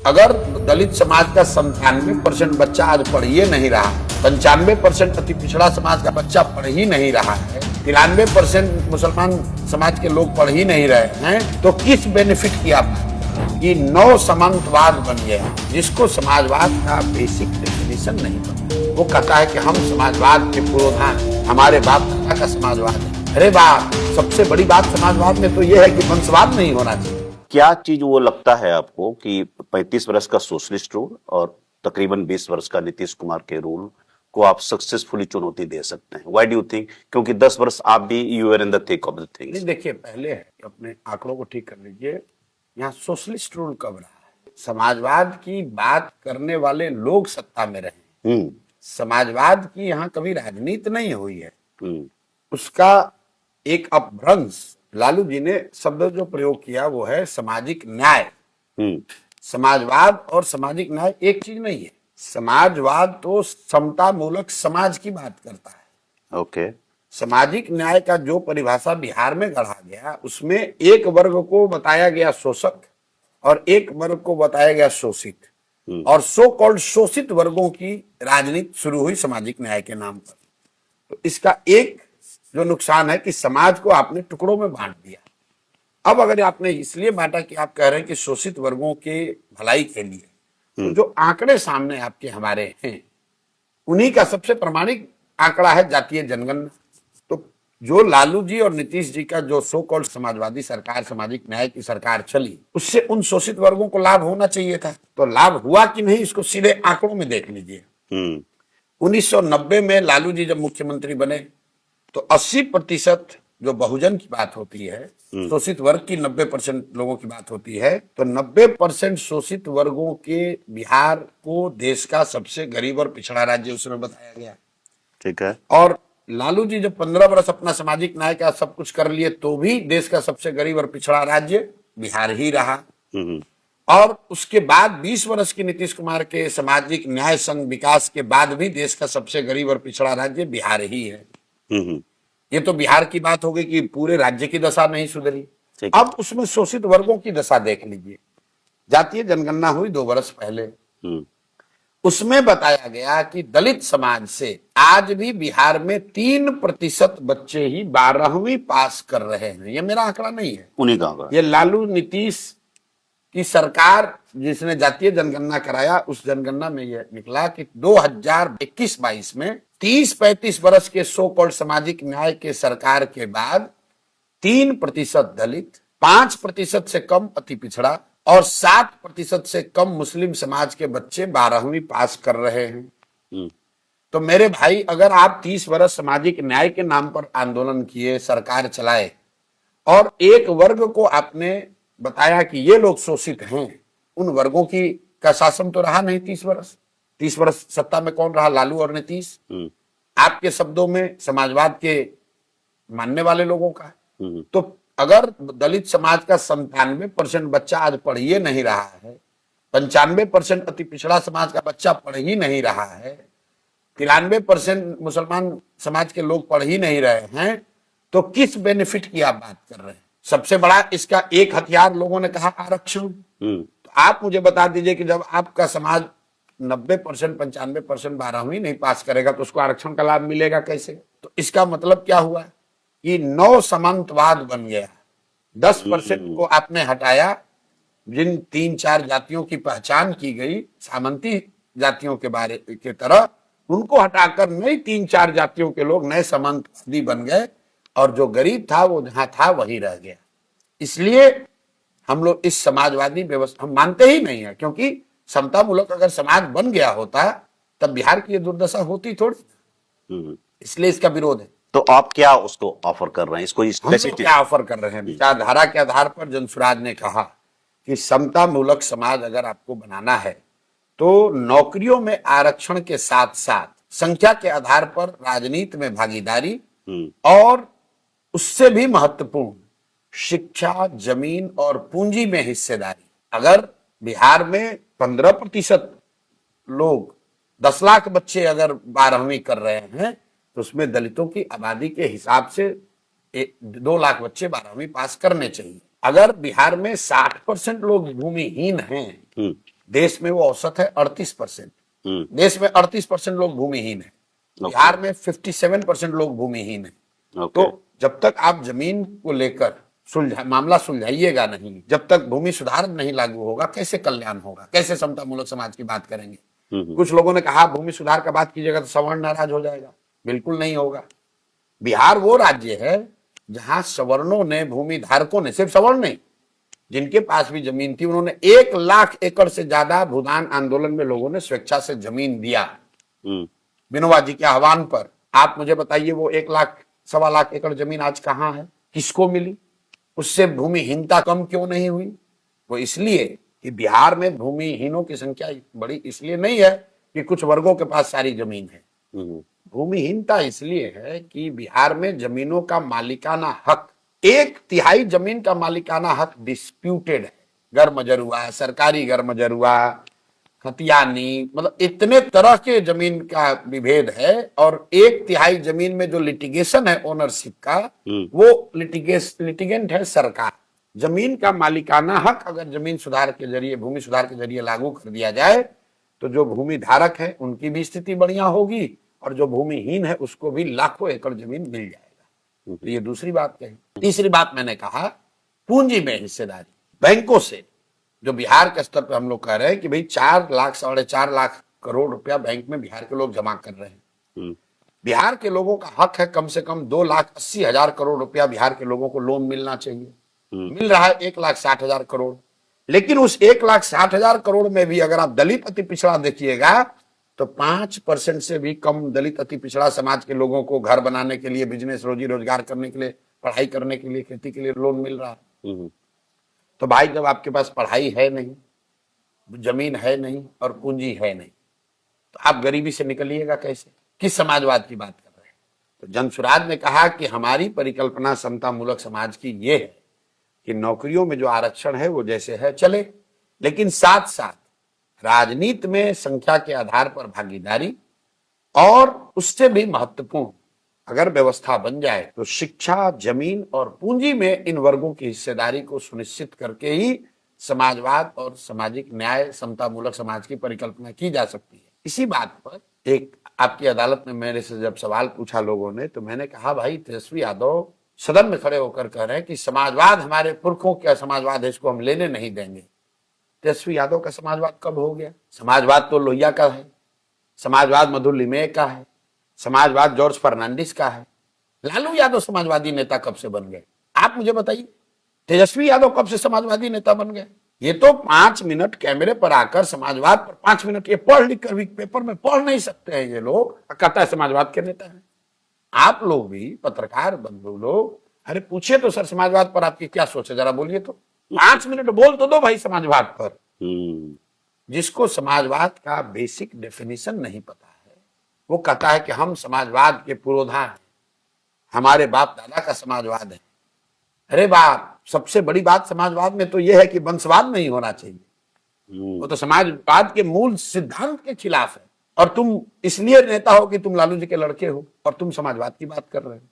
अगर दलित समाज का 97% बच्चा आज पढ़ ही नहीं रहा, 95% अति पिछड़ा समाज का बच्चा पढ़ ही नहीं रहा है, 93% मुसलमान समाज के लोग पढ़ ही नहीं रहे हैं, तो किस बेनिफिट की आप ये नौ सामंतवाद बन गया, जिसको समाजवाद का बेसिक डेफिनेशन नहीं पता। वो कहता है कि हम समाजवाद के पुरोधा, हमारे बाप दादा का समाजवाद है। अरे बाप, सबसे बड़ी बात समाजवाद में तो ये है कि वंशवाद नहीं होना चाहिए। क्या चीज वो लगता है आपको कि 35 वर्ष का सोशलिस्ट रूल और तकरीबन 20 वर्ष का नीतीश कुमार के रूल को आप सक्सेसफुली चुनौती दे सकते हैं? Why do you think? क्योंकि 10 वर्ष आप भी you are in the thick of the things. देखिए, पहले है अपने आंकड़ों को ठीक कर लीजिए। यहाँ सोशलिस्ट रूल कब रहा है? समाजवाद की बात करने वाले लोग सत्ता में रहे। समाजवाद की यहाँ कभी राजनीति नहीं हुई है। उसका एक अपभ्रंश लालू जी ने शब्द जो प्रयोग किया वो है सामाजिक न्याय। समाजवाद और सामाजिक न्याय एक चीज नहीं है। समाजवाद तो समता मूलक समाज की बात करता है। ओके। सामाजिक न्याय का जो परिभाषा बिहार में गढ़ा गया, उसमें एक वर्ग को बताया गया शोषक और एक वर्ग को बताया गया शोषित, और सो कॉल्ड शोषित वर्गों की राजनीति शुरू हुई सामाजिक न्याय के नाम पर। तो इसका एक जो नुकसान है कि समाज को आपने टुकड़ों में बांट दिया। अब अगर आपने इसलिए बांटा कि आप कह रहे हैं कि शोषित वर्गों के भलाई के लिए, तो जो आंकड़े सामने आपके हमारे हैं, उन्हीं का सबसे प्रमाणिक आंकड़ा है जातीय जनगणना। तो जो लालू जी और नीतीश जी का जो सो कॉल्ड समाजवादी सरकार, सामाजिक न्याय की सरकार चली, उससे उन शोषित वर्गों को लाभ होना चाहिए था। तो लाभ हुआ कि नहीं, इसको सीधे आंकड़ों में देख लीजिए। 1990 में लालू जी जब मुख्यमंत्री बने तो 80% जो बहुजन की बात होती है, शोषित वर्ग की 90% लोगों की बात होती है, तो 90% शोषित वर्गों के बिहार को देश का सबसे गरीब और पिछड़ा राज्य उसमें बताया गया। ठीक है। और लालू जी जब 15 वर्ष अपना सामाजिक न्याय का सब कुछ कर लिए, तो भी देश का सबसे गरीब और पिछड़ा राज्य बिहार ही रहा। और उसके बाद 20 वर्ष की नीतीश कुमार के सामाजिक न्याय संघ विकास के बाद भी देश का सबसे गरीब और पिछड़ा राज्य बिहार ही है। ये तो बिहार की बात हो गई कि पूरे राज्य की दशा नहीं सुधरी। अब उसमें शोषित वर्गों की दशा देख लीजिए। जातीय जनगणना हुई 2 वर्ष पहले, उसमें बताया गया कि दलित समाज से आज भी बिहार में 3% बच्चे ही 12वीं पास कर रहे हैं। ये मेरा आंकड़ा नहीं है, उन्हीं का आंकड़ा। ये लालू नीतीश की सरकार जिसने जातीय जनगणना कराया, उस जनगणना में यह निकला कि 2021-22 में 30-35 वर्ष के सो कॉल्ड सामाजिक न्याय के सरकार के बाद 3% दलित, 5% से कम अति पिछड़ा और 7% से कम मुस्लिम समाज के बच्चे 12वीं पास कर रहे हैं। तो मेरे भाई, अगर आप 30 वर्ष सामाजिक न्याय के नाम पर आंदोलन किए, सरकार चलाए, और एक वर्ग को आपने बताया कि ये लोग शोषित हैं, उन वर्गों की का शासन तो रहा नहीं 30 वर्ष। 30 वर्ष सत्ता में कौन रहा? लालू और नीतीश। आपके शब्दों में समाजवाद के मानने वाले लोगों का। तो अगर दलित समाज का 97% बच्चा आज पढ़ ही नहीं रहा है, 95% अति पिछड़ा समाज का बच्चा पढ़ ही नहीं रहा है, 93% मुसलमान समाज के लोग पढ़ ही नहीं रहे हैं, तो किस बेनिफिट की आप बात कर रहे हैं? सबसे बड़ा इसका एक हथियार लोगों ने कहा आरक्षण। तो आप मुझे बता दीजिए कि जब आपका समाज 90%, 95% 12वीं नहीं पास करेगा, तो उसको आरक्षण का लाभ मिलेगा कैसे? तो इसका मतलब क्या हुआ कि 9 सामंतवाद बन गया। 10% को आपने हटाया, जिन 3-4 जातियों की पहचान की गई सामंती जातियों के बारे की तरह, उनको हटाकर नई 3-4 जातियों के लोग नए सामंतवादी बन गए, और जो गरीब था वो जहां था वही रह गया। इसलिए हम लोग इस समाजवादी व्यवस्था हम मानते ही नहीं है, क्योंकि समता मूलक अगर समाज बन गया होता तब बिहार की ये दुर्दशा होती थोड़ी। इसलिए इसका विरोध है। तो आप क्या उसको ऑफर कर रहे हैं? इसको हम लोग क्या ऑफर कर रहे हैं? विचारधारा के आधार पर जनसुराज ने कहा कि समता मूलक समाज अगर आपको बनाना है, तो नौकरियों में आरक्षण के साथ साथ संख्या के आधार पर राजनीति में भागीदारी, और उससे भी महत्वपूर्ण शिक्षा, जमीन और पूंजी में हिस्सेदारी। अगर बिहार में 15% लोग, 10 लाख बच्चे अगर 12वीं कर रहे हैं, तो उसमें दलितों की आबादी के हिसाब से 2 लाख बच्चे 12वीं पास करने चाहिए। अगर बिहार में 60% लोग भूमिहीन हैं, देश में वो औसत है 38%। हम्म, देश में 38% लोग भूमिहीन है, बिहार में 57% लोग भूमिहीन है। ओके। तो जब तक आप जमीन को लेकर मामला सुलझाइएगा नहीं, जब तक भूमि सुधार नहीं लागू होगा, कैसे कल्याण होगा, कैसे समता मूलक समाज की बात करेंगे। कुछ लोगों ने कहा भूमि सुधार का बात कीजिएगा तो सवर्ण नाराज हो जाएगा। बिल्कुल नहीं होगा। बिहार वो राज्य है जहां सवर्णों ने, भूमि धारकों ने, सिर्फ सवर्ण नहीं, जिनके पास भी जमीन थी, उन्होंने 1 लाख एकड़ से ज्यादा भूदान आंदोलन में लोगों ने स्वेच्छा से जमीन दिया। हम्म, विनोबा जी के आह्वान पर। आप मुझे बताइए वो 1 लाख, 1.25 लाख एकड़ जमीन आज कहां है, किसको मिली? उससे भूमिहीनता कम क्यों नहीं हुई? वो इसलिए कि बिहार में भूमिहीनों की संख्या बड़ी इसलिए नहीं है कि कुछ वर्गों के पास सारी जमीन है। हम्म, भूमिहीनता इसलिए है कि बिहार में जमीनों का मालिकाना हक, 1/3 जमीन का मालिकाना हक डिस्प्यूटेड है। गर्मजरुआ, सरकारी गर्मजरुआ, खतियानी, मतलब इतने तरह के जमीन का विभेद है। और 1/3 जमीन में जो लिटिगेशन है ओनरशिप का, वो लिटिगेंट है सरकार। जमीन का मालिकाना हक अगर जमीन सुधार के जरिए, भूमि सुधार के जरिए लागू कर दिया जाए तो जो भूमि धारक है उनकी भी स्थिति बढ़िया होगी और जो भूमिहीन है उसको भी लाखों एकड़ जमीन मिल जाएगा। तो ये दूसरी बात कही। तीसरी बात मैंने कहा पूंजी में हिस्सेदारी बैंकों से, जो बिहार के स्तर पर हम लोग कह रहे हैं कि भाई 4 लाख 4.5 लाख करोड़ रुपया बैंक में बिहार के लोग जमा कर रहे हैं। बिहार के लोगों का हक है कम से कम 2,80,000 करोड़ रुपया बिहार के लोगों को लोन मिलना चाहिए। मिल रहा है 1,60,000 करोड़। लेकिन उस 1,60,000 करोड़ में भी अगर आप दलित अति पिछड़ा देखिएगा तो 5% से भी कम दलित अति पिछड़ा समाज के लोगों को घर बनाने के लिए, बिजनेस, रोजी रोजगार करने के लिए, पढ़ाई करने के लिए, खेती के लिए लोन मिल रहा है। तो भाई जब आपके पास पढ़ाई है नहीं, जमीन है नहीं और पूंजी है नहीं, तो आप गरीबी से निकलिएगा कैसे? किस समाजवाद की बात कर रहे हैं? तो जनसुराज ने कहा कि हमारी परिकल्पना समता मूलक समाज की ये है कि नौकरियों में जो आरक्षण है वो जैसे है चले, लेकिन साथ साथ राजनीति में संख्या के आधार पर भागीदारी, और उससे भी महत्वपूर्ण अगर व्यवस्था बन जाए तो शिक्षा, जमीन और पूंजी में इन वर्गों की हिस्सेदारी को सुनिश्चित करके ही समाजवाद और सामाजिक न्याय, समता मूलक समाज की परिकल्पना की जा सकती है। इसी बात पर एक आपकी अदालत में मेरे से जब सवाल पूछा लोगों ने, तो मैंने कहा भाई तेजस्वी यादव सदन में खड़े होकर कह रहे हैं कि समाजवाद हमारे पुरखों का समाजवाद है, इसको हम लेने नहीं देंगे। तेजस्वी यादव का समाजवाद कब हो गया? समाजवाद तो लोहिया का है, समाजवाद मधुर लिमये का है, समाजवाद जॉर्ज फर्नांडिस का है। लालू यादव समाजवादी नेता कब से बन गए? आप मुझे बताइए। तेजस्वी यादव कब से समाजवादी नेता बन गए? ये तो 5 मिनट कैमरे पर आकर समाजवाद पर 5 मिनट ये पढ़ लिख कर भी पेपर में पढ़ नहीं सकते हैं ये लोग, कहता है समाजवाद के नेता है। आप लोग भी पत्रकार बंधु लोग, अरे पूछिए तो सर समाजवाद पर आपकी क्या सोच है, जरा बोलिए तो। 5 मिनट बोल तो दो भाई समाजवाद पर। जिसको समाजवाद का बेसिक डेफिनेशन नहीं पता है वो कहता है कि हम समाजवाद के पुरोधा हैं, हमारे बाप दादा का समाजवाद है। अरे बाप, सबसे बड़ी बात समाजवाद में तो यह है कि वंशवाद नहीं होना चाहिए। वो तो समाजवाद के मूल सिद्धांत के खिलाफ है। और तुम इसलिए नेता हो कि तुम लालू जी के लड़के हो और तुम समाजवाद की बात कर रहे हो।